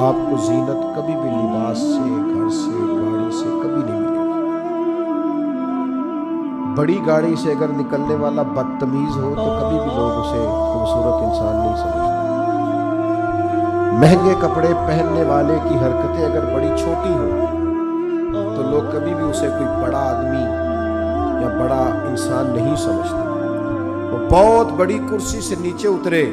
[SPEAKER 1] आपको जीनत कभी भी लिबास से, घर से, गाड़ी से कभी नहीं मिलेगी। बड़ी गाड़ी से अगर निकलने वाला बदतमीज हो तो कभी भी लोग उसे खूबसूरत इंसान नहीं समझते। महंगे कपड़े पहनने वाले की हरकतें अगर बड़ी छोटी हो तो लोग कभी भी उसे कोई बड़ा आदमी या बड़ा इंसान नहीं समझते। वो बहुत बड़ी कुर्सी से नीचे उतरे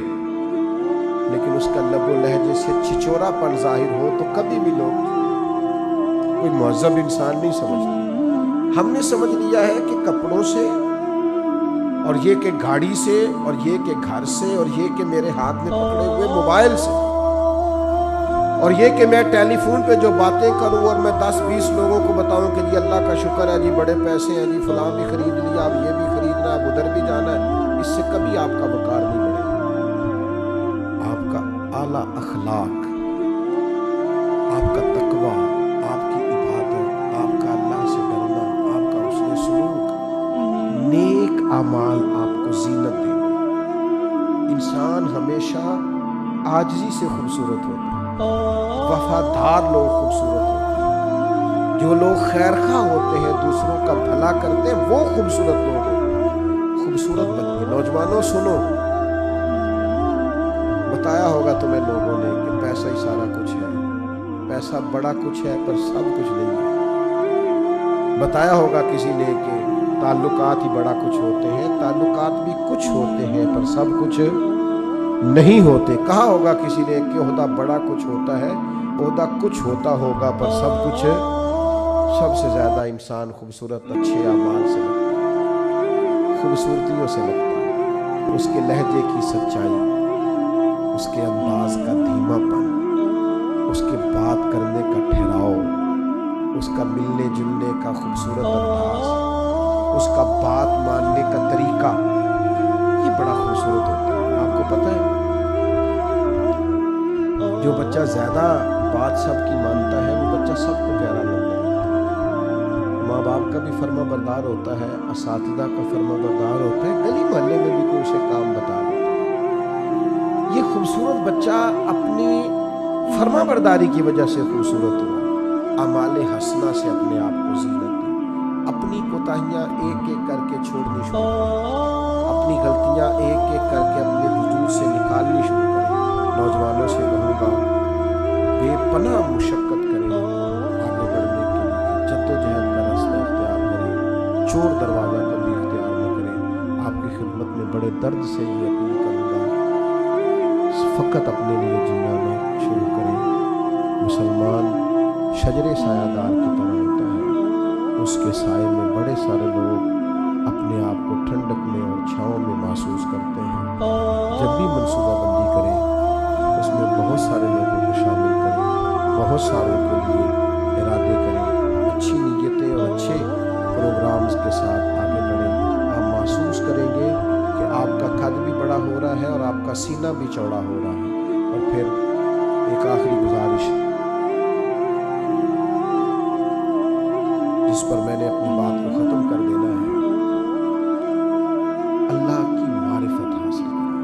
[SPEAKER 1] लेकिन उसका लबो लहजे से छिचोरापन जाहिर हो तो कभी भी लोग कोई मुअज़्ज़ब इंसान नहीं समझते। हमने समझ लिया है कि कपड़ों से, और ये कि गाड़ी से, और ये कि घर से, और ये कि मेरे हाथ में पकड़े हुए मोबाइल से, और ये कि मैं टेलीफोन पे जो बातें करूं और मैं 10-20 लोगों को बताऊं कि जी अल्लाह का शुक्र है जी, बड़े पैसे हैं जी, फलां भी खरीद लिया, अब ये भी खरीदना है, अब उधर भी जाना है, इससे कभी आपका वकार नहीं बढ़ेगा। आपका आला अखलाक, आपका तकवा, आपकी इबादत, आपका अल्लाह से डरना, आपका उसने सलूक, नेक अमाल आपको जीनत देंगे। इंसान हमेशा आजिज़ी से खूबसूरत होता है, वफादार लोग खूबसूरत होते हैं, जो लोग खैरखा होते हैं, दूसरों का भला करते हैं, वो खूबसूरत लोग होते हैं। खूबसूरत बनिए। नौजवानों सुनो, बताया होगा तुम्हें लोगों ने कि पैसा ही सारा कुछ है, पैसा बड़ा कुछ है पर सब कुछ नहीं है। बताया होगा किसी ने कि ताल्लुकात ही बड़ा कुछ होते हैं, ताल्लुकात भी कुछ होते हैं पर सब कुछ नहीं होते। कहा होगा किसी ने कि ओहदा बड़ा कुछ होता है, ओहदा कुछ होता होगा पर सब कुछ। सबसे ज्यादा इंसान खूबसूरत अच्छे अमाल से लगता है, खूबसूरतियों से लगता है। उसके लहजे की सच्चाई, उसके अंदाज का धीमापन, उसके बात करने का ठहराव, उसका मिलने जुलने का खूबसूरत अंदाज, उसका बात मानने का तरीका, ये बड़ा खूबसूरत होता है। आपको पता है जो बच्चा ज्यादा बात सबकी मानता है वो बच्चा सबको प्यारा लगने लगता है। माँ बाप का भी फर्मा बरदार होता है, असातिज़ा का फर्मा बरदार होता है, गली मोहल्ले में भी कोई उसे काम बता देता है। ये खूबसूरत बच्चा अपनी फर्मा बरदारी की वजह से खूबसूरत हुआ। अमाले हसना से अपने आप को जीनत दी, अपनी कोताहियाँ एक एक करके छोड़नी शुरू करें, अपनी गलतियाँ एक एक करके अपने वजूद से निकालनी शुरू करें। नौजवानों से कहूँगा, बेपनाह मुशक्कत करें आगे बढ़ने के लिए, जद्दोजहद का रास्ता इख्तियार करें, चोर दरवाज़ा कभी इख्तियार न करें। आपकी खिदमत में बड़े दर्द से ये अपील करूँगा, फ़कत अपने लिए जीना न शुरू करें। मुसलमान शजरे सायादार की तरह होता है, उसके साए में बड़े सारे लोग अपने आप को ठंडक में और छाँव में महसूस करते हैं। जब भी मनसूबाबंदी करें, उसमें बहुत सारे लोगों को शामिल करें, बहुत सारों के लिए इरादे करें, अच्छी नीयतें और अच्छे प्रोग्राम्स के साथ आगे बढ़ें। आप महसूस करेंगे कि आपका कद भी बड़ा हो रहा है और आपका सीना भी चौड़ा हो रहा है। और फिर एक आखिरी गुजारिश, जिस पर मैंने अपनी बात को ख़त्म कर देना है, अल्लाह की मारिफत हासिल करें।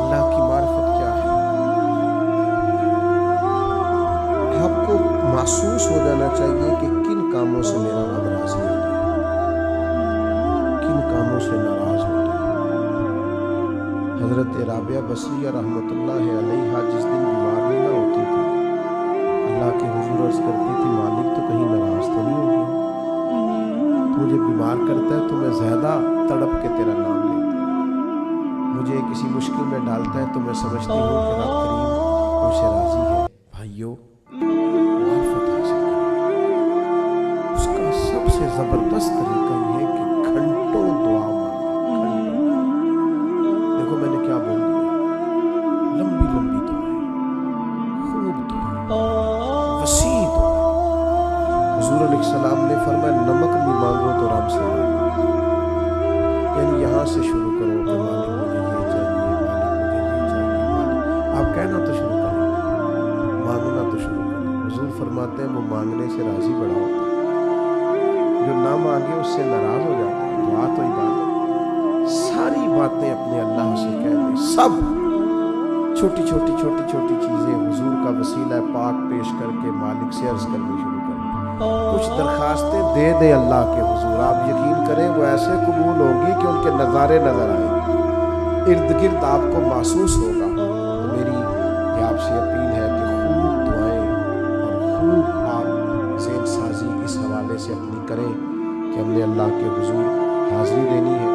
[SPEAKER 1] अल्लाह की मारिफत क्या है? आपको महसूस हो जाना चाहिए कि किन कामों से मेरा रब राज़ी होता है, किन कामों से नाराज़ होता है। हज़रत राबिया बसरिया रहमतुल्लाह अलैहा जिस दिन बीमार नहीं ना होती थी, अल्लाह के हुजूर अर्ज़ करती थी, मालिक तो कहीं नाराज़ तो नहीं हो गया? तो मुझे बीमार करता है तो मैं ज़्यादा तड़प के तेरा नाम लेती हूँ, मुझे किसी मुश्किल में डालता है तो मैं समझती हूँ कि रब करीम मुझसे राज़ी है। भाइयों, मारिफत हासिल करें। उसका सबसे ज़बरदस्त तरीका ये है कि घंटों दुआ मांगे, घंटों। देखो मैंने क्या बोल दिया, लंबी लंबी दुआएं, खूब दुआएं, वसी दुआएं। हुज़ूर अलैहिस्सलाम ने फरमाया, नमक भी मांगो तो रब से मांगो। यानी यहाँ से शुरू करो कि मालिक मुझे ये चाहिए, मालिक मुझे ये चाहिए, मालिक। आप कहना तो शुरू करें, मांगना तो शुरू करें। हुज़ूर फरमाते हैं, वो मांगने से राज़ी बड़ा होता है, जो ना मांगे उससे नाराज़ हो जाता है। दुआ तो इबादत, सारी बातें अपने अल्लाह से कह दें, सब छोटी छोटी छोटी छोटी चीज़ें हुज़ूर का वसीला पाक पेश करके मालिक से अर्ज़ करनी शुरू करें। कुछ दरखास्तें दे दें अल्लाह के हुज़ूर, आप यकीन करें वो ऐसे कबूल होगी कि उनके नज़ारे नज़र आएंगे, इर्द गिर्द आपको महसूस होगा। तो मेरी ये आपसे अपील है कि खूब दुआएं और खूब आप ज़ेन साजी इस हवाले से अपनी करें कि हमने अल्लाह के हुज़ूर हाज़िरी देनी है।